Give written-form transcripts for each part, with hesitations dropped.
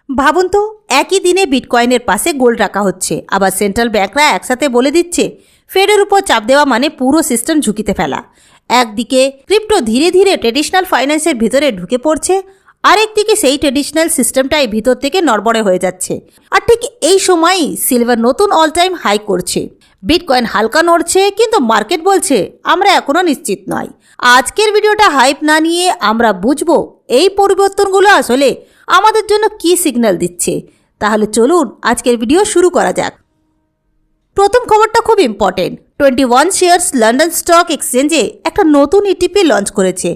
ভাবুন তো, একই দিনে বিটকয়েনের পাশে গোল্ড রাখা হচ্ছে, আবার সেন্ট্রাল ব্যাংকরা একসাথে বলে দিচ্ছে ফেডের উপর চাপ দেওয়া মানে পুরো সিস্টেম ঝুঁকিতে ফেলা। একদিকে ক্রিপ্টো ধীরে ধীরে ট্রেডিশনাল ফাইন্যান্সের ভিতরে ঢুকে পড়ছে, আরেকদিকে সেই ট্রেডিশনাল সিস্টেমটাই ভিতর থেকে নড়বড়ে হয়ে যাচ্ছে। আর ঠিক এই সময়ই সিলভার নতুন অল টাইম হাই করছে। বিটকয়েন হালকা নড়ছে, কিন্তু মার্কেট বলছে আমরা এখনো নিশ্চিত নয়। আজকের ভিডিওটা হাইপ না নিয়ে আমরা বুঝবো এই পরিবর্তনগুলো আসলে আমাদের জন্য কি সিগন্যাল দিচ্ছে। তাহলে চলুন আজকের ভিডিও শুরু করা যাক। প্রথম খবরটা খুব ইম্পর্টেন্ট। 21 শেয়ার্স লন্ডন স্টক এক্সচেঞ্জে একটা নতুন ইটিপি লঞ্চ করেছে,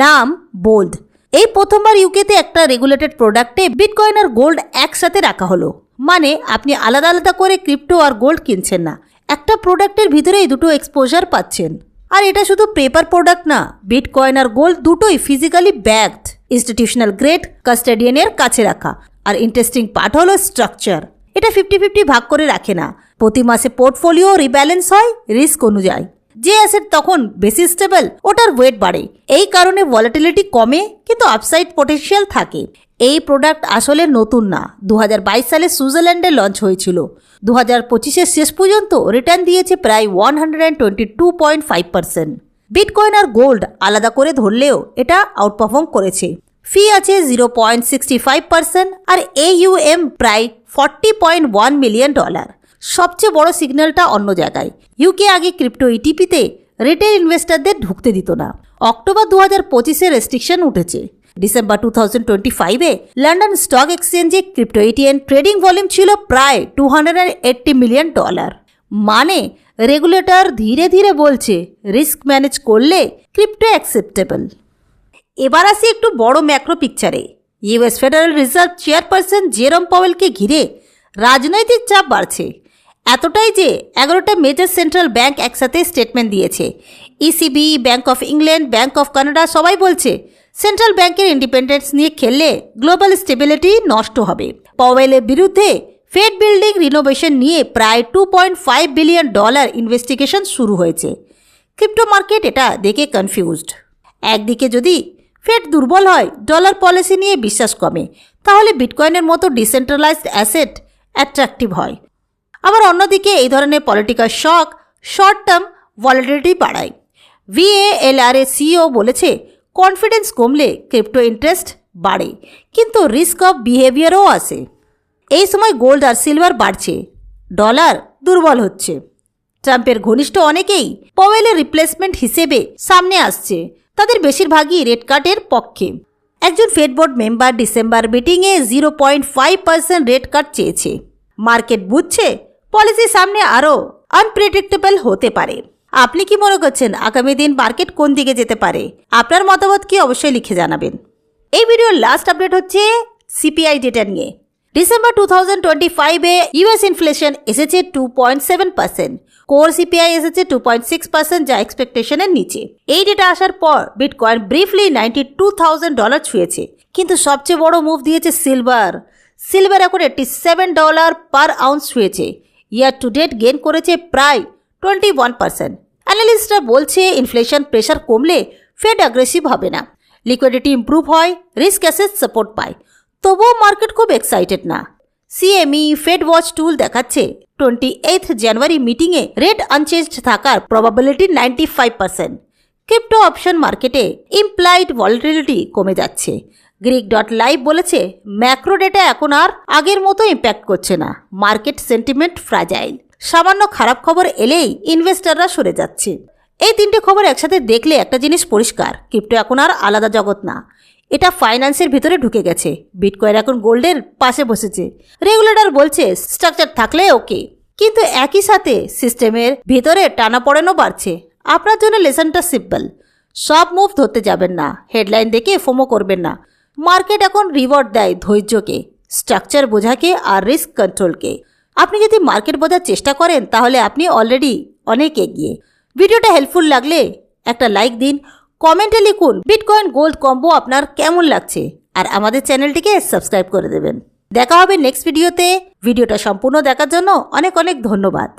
নাম বোল্ড। এই প্রথমবার ইউকেতে একটা রেগুলেটেড প্রোডাক্টে বিটকয়েন আর গোল্ড একসাথে রাখা হলো। মানে আপনি আলাদা আলাদা করে ক্রিপ্টো আর গোল্ড কিনছেন না, একটা প্রোডাক্টের ভিতরেই দুটো এক্সপোজার পাচ্ছেন। আর এটা শুধু পেপার প্রোডাক্ট না, বিটকয়েন আর গোল্ড দুটোই ফিজিক্যালি ব্যাকড, ইনস্টিটিউশনাল গ্রেড কাস্টোডিয়ানের কাছে রাখা। আর ইন্টারেস্টিং পার্ট হলো স্ট্রাকচার। এটা 50-50 ভাগ করে রাখে না, প্রতি মাসে পোর্টফোলিও রিব্যালেন্স হয় রিস্ক অনুযায়ী। যে অ্যাসেট তখন বেশি স্টেবল ওটার ওয়েট বাড়ে, এই কারণে ভলাটিলিটি কমে কিন্তু আপসাইড পটেনশিয়াল থাকে। এই প্রোডাক্ট আসলে নতুন না, 2022 সালে সুইজারল্যান্ডে লঞ্চ হয়েছিল। 2025-এর শেষ পর্যন্ত রিটার্ন দিয়েছে প্রায় 122.5%। বিটকয়েন আর গোল্ড আলাদা করে ধরলেও এটা আউটপারফর্ম করেছে। ফি আছে 0.65% আর AUM প্রায় $40.1 মিলিয়ন। সবচেয়ে বড় সিগন্যালটা অন্য জায়গায়। ইউকে আগে ক্রিপ্টো ইটিপিতে রিটেল ইনভেস্টরদের ঢুকতে দিত না। অক্টোবর 2025-এ রেস্ট্রিকশন উঠেছে। ডিসেম্বর 2025-এ লন্ডন স্টক এক্সচেঞ্জে ক্রিপ্টো ইটিএন ট্রেডিং ভলিউম ছিল প্রায় $280 মিলিয়ন। মানে রেগুলেটর ধীরে ধীরে বলছে রিস্ক ম্যানেজ করলে ক্রিপ্টো অ্যাকসেপ্টেবল। এবার আসি একটু বড় ম্যাক্রো পিকচারে। US Federal Reserve chairperson Jerome পাওয়েলকে ঘিরে রাজনৈতিক চাপ বাড়ছে, এতটাই যে 11টা মেজর সেন্ট্রাল ব্যাংক একসাথে স্টেটমেন্ট দিয়েছে। ECB, Bank of England, Bank of Canada সবাই বলছে সেন্ট্রাল ব্যাংকের ইন্ডিপেন্ডেন্স নিয়ে খেললে গ্লোবাল স্টেবিলিটি নষ্ট হবে। পাওয়েলের বিরুদ্ধে ফেড বিল্ডিং রিনোভেশন নিয়ে প্রায় $2.5 বিলিয়ন ইনভেস্টিগেশন শুরু হয়েছে। ক্রিপ্টো মার্কেট এটা দেখে কনফিউজড। একদিকে যদি ফেড দুর্বল হয়, ডলার পলিসি নিয়ে বিশ্বাস কমে, তাহলে বিটকয়েনের মতো ডিসেন্ট্রালাইজড অ্যাসেট অ্যাট্রাকটিভ হয়। আবার অন্যদিকে এই ধরনের পলিটিক্যাল শক শর্ট টার্ম ভলাটিলিটি বাড়ায়। VALR সিইও বলেছে কনফিডেন্স কমলে ক্রিপ্টো ইন্টারেস্ট বাড়ে, কিন্তু রিস্ক অফ বিহেভিয়ারও আসে। এই সময় গোল্ড আর সিলভার বাড়ছে, ডলার দুর্বল হচ্ছে। ট্রাম্পের ঘনিষ্ঠ অনেকেই পাওয়েলের রিপ্লেসমেন্ট হিসেবে সামনে আসছে, তাদের বেশিরভাগই রেট কাটের পক্ষে। একজন ফেড বোর্ড মেম্বার ডিসেম্বর মিটিংয়ে 0.5% রেট কাট চেয়েছে। মার্কেট বুঝছে পলিসি সামনে আরও আনপ্রেডিক্টেবল হতে পারে। আপনি কি মনে করছেন আগামী দিন মার্কেট কোন দিকে যেতে পারে? আপনার মতামত কি অবশ্যই লিখে জানাবেন। এই ভিডিওর লাস্ট আপডেট হচ্ছে সিপিআই ডেটা নিয়ে। ডিসেম্বর 2025-এ ইউএস ইনফ্লেশন এসেছে 2.7%, কোর সিপিআই এসেছে 2.6%, যা এক্সপেকটেশনের নিচে। এই ডেটা আসার পর বিটকয়েন ব্রিফলি $92,000 ছুঁয়েছে। কিন্তু সবচেয়ে বড় মুভ দিয়েছে সিলভার। সিলভার এখন $87 পার আউন্স ছুঁয়েছে। ইয়ার টু ডেট গেইন করেছে প্রায় 21%। অ্যানালিস্টরা বলছে ইনফ্লেশন প্রেশার কমলে ফেড অ্যাগ্রেসিভ হবে না, লিকুইডিটি ইম্প্রুভ হয়, রিস্ক অ্যাসেট সাপোর্ট পায়। তবুও মার্কেট খুব এক্সাইটেড না। CME ফেড ওয়াচ টুল দেখাচ্ছে 28 জানুয়ারি মিটিংয়ে রেট আনচেঞ্জড থাকার প্রবাবিলিটি 95%। ক্রিপ্টো অপশন মার্কেটে ইমপ্লাইড ভলাটিলিটি কমে যাচ্ছে। Greek.live বলেছে ম্যাক্রো ডেটা এখন আর আগের মতো ইম্প্যাক্ট করছে না, মার্কেট সেন্টিমেন্ট ফ্রাজাইল। সামান্য খারাপ খবর এলেই ইনভেস্টররা সরে যাচ্ছে। এই তিনটে খবর একসাথে দেখলে একটা জিনিস পরিষ্কার, ক্রিপ্টো এখন আর আলাদা জগৎ না, এটা ফাইন্যান্সের ভিতরে ঢুকে গেছে। বিটকয়েন এখন গোল্ডের পাশে বসেছে। রেগুলেটর বলছে স্ট্রাকচার থাকলে ওকে, কিন্তু একই সাথে সিস্টেমের ভিতরে টানাপোড়েনও বাড়ছে। আপনার জন্য লেসনটা সিম্পল, সব মুভ ধরতে যাবেন না, হেডলাইন দেখে ফোমো করবেন না। মার্কেট এখন রিওয়ার্ড দেয় ধৈর্যকে, স্ট্রাকচার বোঝাকে আর রিস্ক কন্ট্রোলকে। আপনি যদি মার্কেট বোঝার চেষ্টা করেন তাহলে আপনি অলরেডি অনেক এগিয়ে। ভিডিওটা হেল্পফুল লাগলে একটা লাইক দিন, কমেন্টে লিখুন বিটকয়েন গোল্ড কম্বো আপনার কেমন লাগছে, আর আমাদের চ্যানেলটিকে সাবস্ক্রাইব করে দেবেন। দেখা হবে নেক্সট ভিডিওতে। ভিডিওটা সম্পূর্ণ দেখার জন্য অনেক অনেক ধন্যবাদ।